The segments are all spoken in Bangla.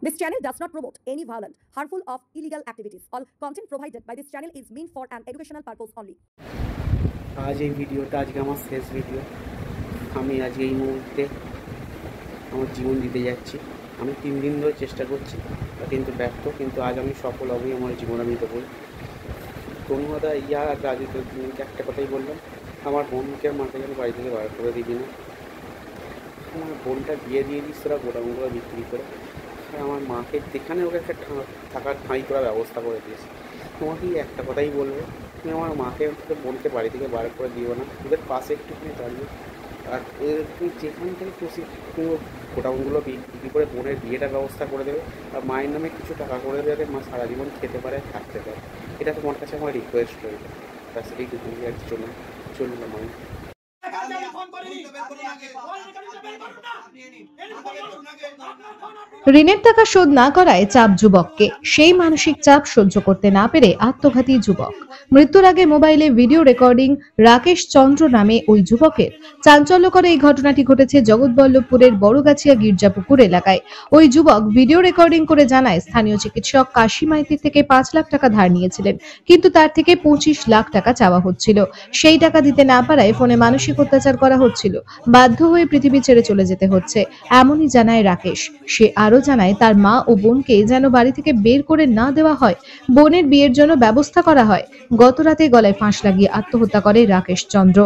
This channel does not promote any violent, harmful, or illegal activities. All content provided by this channel is meant for an educational purpose only. आज এই ভিডিওটা আজকে আমার শেষ ভিডিও। আমি আজকে এই মুহূর্তে আমার জীবন দিতে যাচ্ছি। আমি 3 দিন ধরে চেষ্টা করছি কিন্তু ব্যর্থ, কিন্তু আজ আমি সফল হবই। আমার জীবন আমি দেবো। তনুদা ইয়া আর রাজুকে একটা কথাই বললাম, আমার বোনকে মাকে যেন বাড়ি থেকে বার করে দিবি না। আমার বোনটা বিয়ে দিয়ে দিস তোরা গোডাউনগুলো বিক্রি করে, আর আমার মাকে যেখানে ওকে একটা থাকার ঠাঁই করার ব্যবস্থা করে দিয়েছি। তোমাকেই একটা কথাই বলবো, তুমি আমার মাকে বোনকে বাড়ি থেকে বার করে দিও না। ওদের পাশে একটুখানি দাঁড়িয়ে, আর তুমি যেখান থেকে খুশি তুমি গোডাউনগুলো বিক্রি করে বোনের বিয়েটার ব্যবস্থা করে দেবে, আর মায়ের নামে কিছু টাকা করে দেবে যাতে মা সারা জীবন খেতে পারে, থাকতে পারে। এটা তোমার কাছে আমার রিকোয়েস্ট রইল। তার সাথে একটু তুমি আর চললাম আমি। ঋণের টাকা শোধ না করায় চাপ যুবককে, সেই মানসিক চাপ সহ্য করতে না পেরে আত্মঘাতী যুবক। মৃত্যুর আগে মোবাইলে ভিডিও রেকর্ডিং রাকেশ চন্দ্র নামে ওই যুবকের। চাঞ্চল্যকর এই ঘটনাটি ঘটেছে জগৎবল্লভপুরের বড়গাছিয়া গির্জাপুকুর এলাকায়। ওই যুবক ভিডিও রেকর্ডিং করে জানায়, স্থানীয় চিকিৎসক কাশী মাইতির থেকে 5 লাখ টাকা ধার নিয়েছিলেন, কিন্তু তার থেকে 25 লাখ টাকা চাওয়া হচ্ছিল। সেই টাকা দিতে না পারায় ফোনে মানসিক অত্যাচার করা হচ্ছিল, বাধ্য হয়ে পৃথিবী ছেড়ে চলে যেতে হচ্ছে, এমনই জানায় রাকেশ। সে আরো জানায়, তার মা ও বোনকে যেন বাড়ি থেকে বের করে না দেওয়া হয়, বোনের বিয়ের জন্য ব্যবস্থা করা হয়। গত রাতে গলায় ফাঁস লাগিয়ে আত্মহত্যা করে রাকেশ চন্দ্র।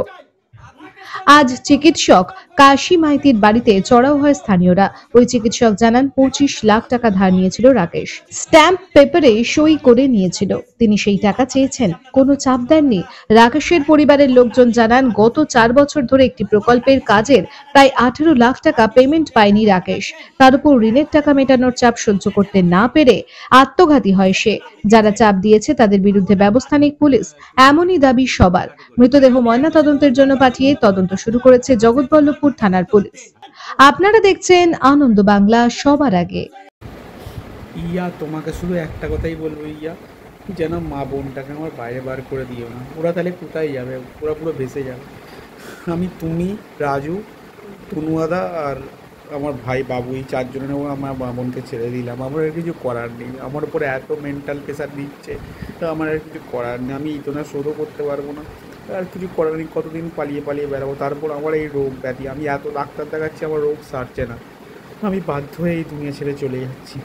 আজ চিকিৎসক কাশী মাইতির বাড়িতে চড়াও হয় স্থানীয়রা। ওই চিকিৎসক জানান, 25 লাখ টাকা ধার নিয়েছিল রাকেশ, স্ট্যাম্প পেপারে সই করে নিয়েছিল। তিনি সেই টাকা চেয়েছেন, কোনো চাপ দেননি। রাকেশের পরিবারের লোকজন জানান, গত 4 বছর ধরে একটি প্রকল্পের কাজের প্রায় 18 লাখ টাকা পেমেন্ট পায়নি রাকেশ। তার উপর ঋণের টাকা মেটানোর চাপ সহ্য করতে না পেরে আত্মঘাতী হয় সে। যারা চাপ দিয়েছে তাদের বিরুদ্ধে ব্যবস্থা নিক পুলিশ, এমনই দাবি সবার। মৃতদেহ ময়না তদন্তের জন্য পাঠিয়ে তদন্ত শুরু করেছে জগৎবল্লভপুর থানার পুলিশ। আপনারা দেখছেন আনন্দ বাংলা, সবার আগে। ইয়া তোমাকে শুধু একটা কথাই বলবো, ইয়া যেন মা বোনটাকে আমার বাইরে বার করে দিও না। ওরা তাহলে কোথায় যাবে? ওরা পুরো ভেসে যাবে। আমি, তুমি, রাজু, তনুয়াদা আর আমার ভাই বাবু, এই 4 জনের আমার মা বোনকে ছেড়ে দিলাম। আমার আর কিছু করার নেই। আমার উপরে এত মেন্টাল প্রেশার দিচ্ছে, তো আমার আর কিছু করার নেই। আমি ইতনা শোধও করতে পারবো না, আর কিছু করার নেই। কতদিন পালিয়ে পালিয়ে বেড়াবো? তারপর আমার এই রোগ ব্যাধি, আমি এত ডাক্তার দেখাচ্ছি, আমার রোগ সারছে না। আমি বাধ্য হয়ে এই দুনিয়া ছেড়ে চলে যাচ্ছি।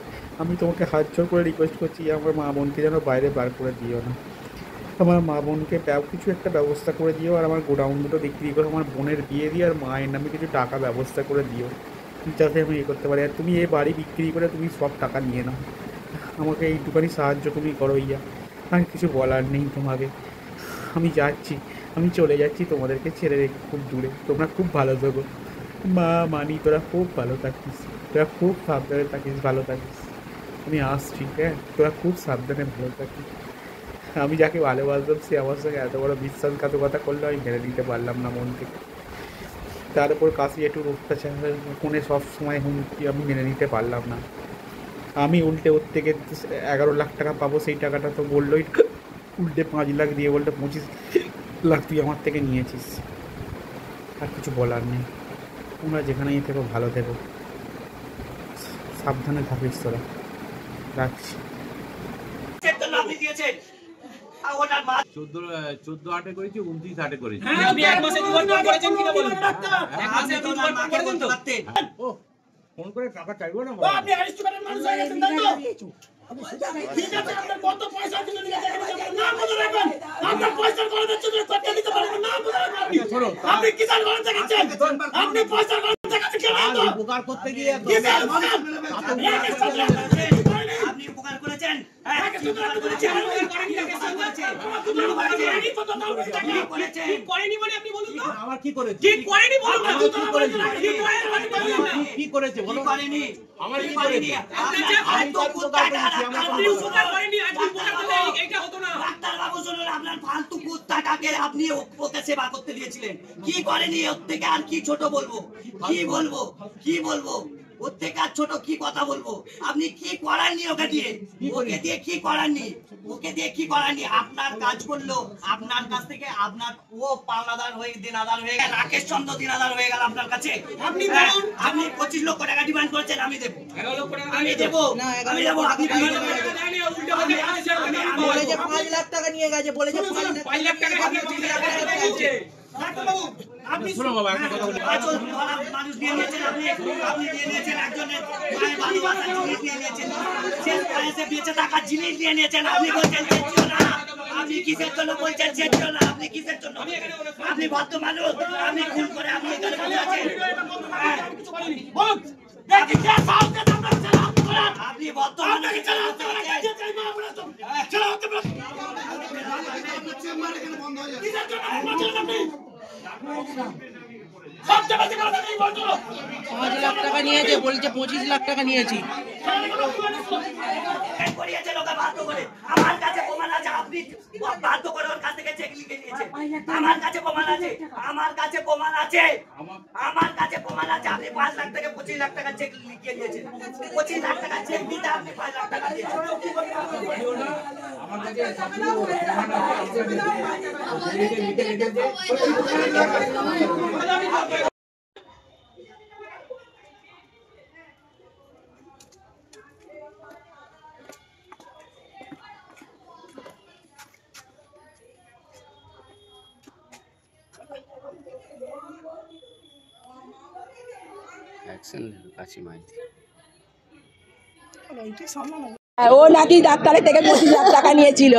আমি তোমাকে হাত জোর করে রিকোয়েস্ট করছি, আমার মা বোনকে যেন বাইরে বার করে দিও না। আমার মা বোনকে কিছু একটা ব্যবস্থা করে দিও, আর আমার গোডাউন দুটো বিক্রি করে আমার বোনের বিয়ে দিয়ে আর মায়ের নামে কিছু টাকা ব্যবস্থা করে দিও, যাতে আমি করতে পারি। আর তুমি এই বাড়ি বিক্রি করে তুমি সব টাকা নিয়ে নাও। আমাকে এইটুখানি সাহায্য তুমি করো ইয়া। আর কিছু বলার নেই তোমাকে। আমি যাচ্ছি, আমি চলে যাচ্ছি তোমাদেরকে ছেড়ে রেখে খুব দূরে। তোমরা খুব ভালো থাকো। মা মানি, তোরা খুব ভালো থাকিস, তোরা খুব সাবধানে থাকিস, ভালো থাকিস। আমি আসছি, হ্যাঁ? তোরা খুব সাবধানে ভালো থাকিস। আমি যাকে ভালোবাসতাম সে আমার সঙ্গে এত বড় বিশ্বাসঘাতকতা করলো, আমি মেনে নিতে পারলাম না মন থেকে। তার উপর কাশি একটু অত্যাচার, ফোনে সবসময় হুমকি, আমি মেনে নিতে পারলাম না। আমি উল্টে ওর থেকে 11 লাখ টাকা পাবো, সেই টাকাটা তো বললোই উল্টে 5 লাখ দিয়ে বলতে 25 লাখ তুই আমার থেকে নিয়েছিস। আর কিছু বলার নেই। তোমরা যেখানেই থেকো ভালো থেকো, সাবধানে থাকিস তোরা। রাখছি। 14 আটে করেছি, 29 আটে করেছি। ফোন করে টাকা চাইবো না। আপনি অ্যারেস্ট করেন, মানুষ হয়ে গেছেন, তাই তো? ঠিক আছে, আপনার কত পয়সা দিলেন? নাম বলে রাখবেন। আপনার পয়সা করে দিচ্ছেন, করতে দিতে পারবেন, নাম বলে রাখবেন। আপনি কিসান করে দেখাচ্ছেন, আপনি পয়সা করে দেখাচ্ছেন কেন? তো উপকার করতে গিয়ে আপনি উপকার করেছেন, করেনি মানে আপনি বলুন তো। আমার কি করেছে? কি করেনি বলুন না। কি করেছে বলো? করেনি। আমার কি করেনি? আপনি উপকার করেনি, আজকে উপকার করলে এইটা হতো না। ডাক্তার বাবু শুনুন, আপনার ফালতু কুত্তাটাকে আপনি ওকে সেবা করতে দিয়েছিলেন। কি করেনি? ওর থেকে আর কি ছোট বলবো? কি বলবো? কি বলবো? ওর থেকে আর ছোট কি কথা বলবো? আপনি কি করাননি ওকে দিয়ে? ওকে দিয়ে কি করাননি? ওকে দিয়ে কি করাননি? আপনার কাজ করলো, আপনার কাছ থেকে আপনার ও পাওনাদার হয়ে দিনাদার হয়ে গেল, রাকেশ চন্দ্র দিনাদার হয়ে গেল আপনার কাছে। আপনি 25 লক্ষ টাকা ডিমান্ড করেছেন, আমি দেবো, আমি দেবো, আমি দেবো। আপনি বলে যে 5 লাখ টাকা নিয়ে গেছে, বলে যে 5 লাখ টাকা আপনি শুনুন বাবা, একটা কথা বলি। মানুষ দিয়ে নিয়েছেন, আপনি দিয়ে নিয়েছেন একজনের মায়ের ভালোবাসা জিনিস দিয়ে নিয়েছেন, শেষ বয়সে বেঁচে থাকার জিনিস দিয়ে নিয়েছেন। আপনি বলছেন চেয়েছিল না, আপনি কিসের জন্য বলছেন চেয়েছিল না? আপনি কিসের জন্য? আপনি ভদ্র মানুষ, আপনি খুন করে আপনি এখানে বসে আছেন। আপনি ভদ্র মানুষ, পাঁচ লাখ টাকা নিয়েছে, বলছে 25 লাখ টাকা নিয়েছি। আমার কাছে প্রমাণ আছে, আপনি বাধ্য করে ওর কাছ থেকে চেক লিখে নিয়েছেন। আমার কাছে প্রমাণ আছে, আমার কাছে প্রমাণ আছে, আমার কাছে প্রমাণ আছে। আপনি 5 লাখ থেকে 25 লাখ টাকা চেক লিখে নিয়েছেন। 25 লাখ টাকা চেক দিতে আপনি 5 লাখ টাকা দিয়েছেন। ও নাকি ডাক্তারের থেকে 25 লাখ টাকা নিয়েছিল।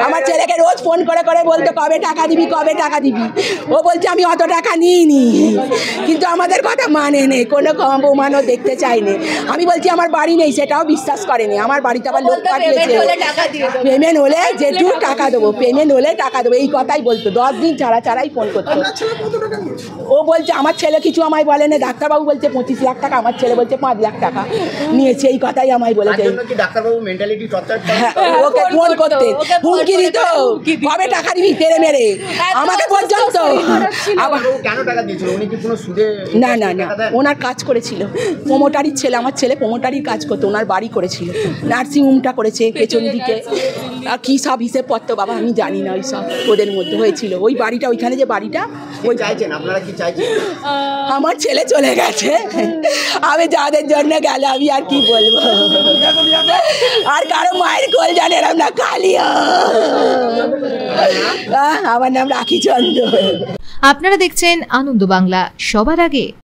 আমার ছেলেকে রোজ ফোন করে করে বলতো কবে টাকা দিবি, কবে টাকা দিবি। ও বলছে আমি অত টাকা নিইনি, কিন্তু আমাদের কথা মানে নেই, কোনো প্রমাণও দেখতে চাইনি। আমি বলছি আমার বাড়ি নেই, সেটাও বিশ্বাস করেনি। আমার বাড়িতে আবার লোক পাঠিয়েছে, পেমেন্ট হলে যেটু টাকা দেবো, পেমেন্ট হলে টাকা দেবো, এই কথাই বলতো। 10 দিন ছাড়াই ফোন করতো। ও বলছে আমার ছেলে কিছু আমায় বলে না, ডাক্তারবাবু বলছে 25 লাখ টাকা, আমার ছেলে বলছে 5 লাখ টাকা নিয়েছে, এই কথাই আমায় বলেছে। ওকে ফোন করতে হুমকি দিত, কবে টাকা দিবি তেরে মেরে, আমাকে পর্যন্ত। না না না, ওনার কাজ করেছিল, প্রমোটারির ছেলে, আমার ছেলে প্রমোটারির কাজ করতো, ওনার বাড়ি করেছিল, নার্সিংহোমটা করেছে পেছন দিকে, আর কী সব হিসেব পত্র বাবা আমি জানি না, ওই সব ওদের মধ্যে হয়েছিল। ওই বাড়িটা, ওইখানে যে বাড়িটা, ওই চাইছেন আপনারা, কি চাইছেন? আমার ছেলে চলে গেছে, আমি যাদের জন্য গেল আমি আর কি বলবো। আর কারো মায়ের কোল জানে এরম না, কালিয়া। আমার নাম রাখি চন্দ্র। আপনারা দেখছেন আনন্দ বাংলা, সবার আগে।